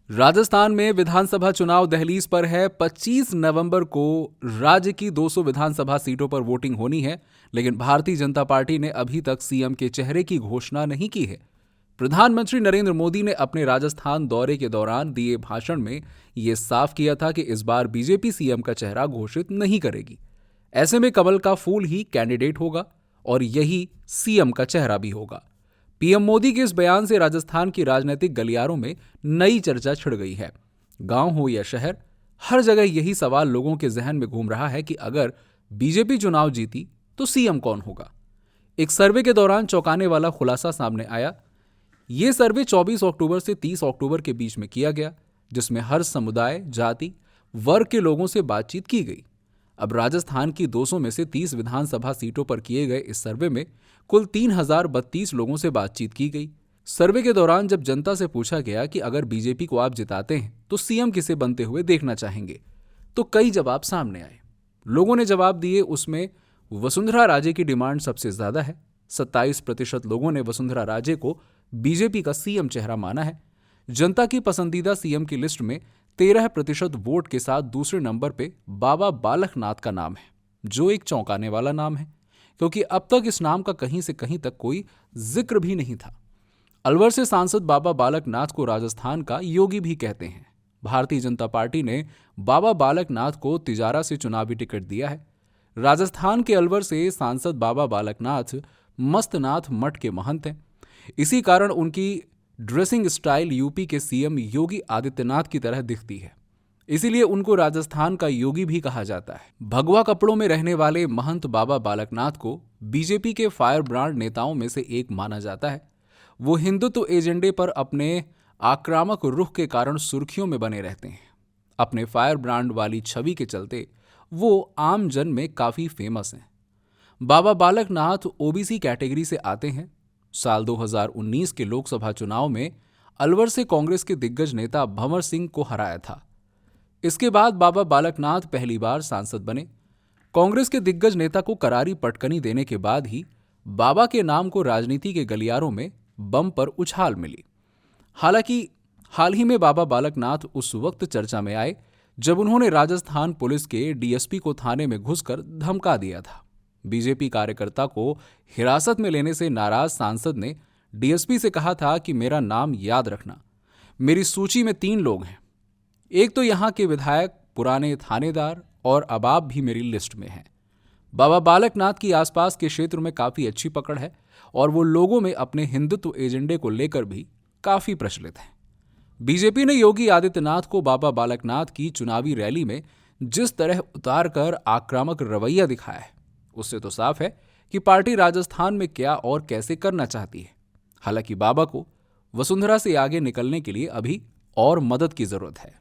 राजस्थान में विधानसभा चुनाव दहलीज पर है। 25 नवंबर को राज्य की 200 विधानसभा सीटों पर वोटिंग होनी है, लेकिन भारतीय जनता पार्टी ने अभी तक सीएम के चेहरे की घोषणा नहीं की है। प्रधानमंत्री नरेंद्र मोदी ने अपने राजस्थान दौरे के दौरान दिए भाषण में ये साफ किया था कि इस बार बीजेपी सीएम का चेहरा घोषित नहीं करेगी। ऐसे में कमल का फूल ही कैंडिडेट होगा और यही सीएम का चेहरा भी होगा। पीएम मोदी के इस बयान से राजस्थान की राजनीतिक गलियारों में नई चर्चा छिड़ गई है। गांव हो या शहर, हर जगह यही सवाल लोगों के जहन में घूम रहा है कि अगर बीजेपी चुनाव जीती तो सीएम कौन होगा। एक सर्वे के दौरान चौंकाने वाला खुलासा सामने आया। ये सर्वे 24 अक्टूबर से 30 अक्टूबर के बीच में किया गया, जिसमें हर समुदाय, जाति, वर्ग के लोगों से बातचीत की गई। अब राजस्थान की 200 में से 30 विधानसभा सीटों पर किए गए इस सर्वे में कुल 3032 लोगों से बातचीत की गई। सर्वे के दौरान जब जनता से पूछा गया कि अगर बीजेपी को आप जिताते हैं तो सीएम किसे बनते हुए देखना चाहेंगे, तो कई जवाब सामने आए। लोगों ने जवाब दिए, उसमें वसुंधरा राजे की डिमांड सबसे ज्यादा है। 27% लोगों ने वसुंधरा राजे को बीजेपी का सीएम चेहरा माना है। जनता की पसंदीदा सीएम की लिस्ट में 13% वोट के साथ दूसरे नंबर पे बाबा बालक नाथ का नाम है, जो एक चौंकाने वाला नाम है, क्योंकि अब तक इस नाम का कहीं से कहीं तक कोई जिक्र भी नहीं था। अलवर से सांसद बाबा बालक नाथ को राजस्थान का योगी भी कहते हैं। भारतीय जनता पार्टी ने बाबा बालक नाथ को तिजारा से चुनावी टिकट दिया है। राजस्थान के अलवर से सांसद बाबा बालक नाथ मस्तनाथ मठ के महंत हैं। इसी कारण उनकी ड्रेसिंग स्टाइल यूपी के सीएम योगी आदित्यनाथ की तरह दिखती है, इसीलिए उनको राजस्थान का योगी भी कहा जाता है। भगवा कपड़ों में रहने वाले महंत बाबा बालकनाथ को बीजेपी के फायर ब्रांड नेताओं में से एक माना जाता है। वो हिंदुत्व एजेंडे पर अपने आक्रामक रुख के कारण सुर्खियों में बने रहते हैं। अपने फायर ब्रांड वाली छवि के चलते वो आम जन में काफी फेमस हैं। बाबा बालकनाथ ओबीसी कैटेगरी से आते हैं। साल 2019 के लोकसभा चुनाव में अलवर से कांग्रेस के दिग्गज नेता भंवर सिंह को हराया था। इसके बाद बाबा बालकनाथ पहली बार सांसद बने। कांग्रेस के दिग्गज नेता को करारी पटकनी देने के बाद ही बाबा के नाम को राजनीति के गलियारों में बम पर उछाल मिली। हालांकि हाल ही में बाबा बालकनाथ उस वक्त चर्चा में आए जब उन्होंने राजस्थान पुलिस के डीएसपी को थाने में घुसकर धमका दिया था। बीजेपी कार्यकर्ता को हिरासत में लेने से नाराज सांसद ने डीएसपी से कहा था कि मेरा नाम याद रखना, मेरी सूची में 3 लोग हैं। एक तो यहाँ के विधायक, पुराने थानेदार और अबाब भी मेरी लिस्ट में हैं। बाबा बालकनाथ की आसपास के क्षेत्र में काफी अच्छी पकड़ है और वो लोगों में अपने हिंदुत्व एजेंडे को लेकर भी काफी प्रचलित हैं। बीजेपी ने योगी आदित्यनाथ को बाबा बालकनाथ की चुनावी रैली में जिस तरह उतार कर आक्रामक रवैया दिखाया है, उससे तो साफ है कि पार्टी राजस्थान में क्या और कैसे करना चाहती है। हालांकि बाबा को वसुंधरा से आगे निकलने के लिए अभी और मदद की जरूरत है।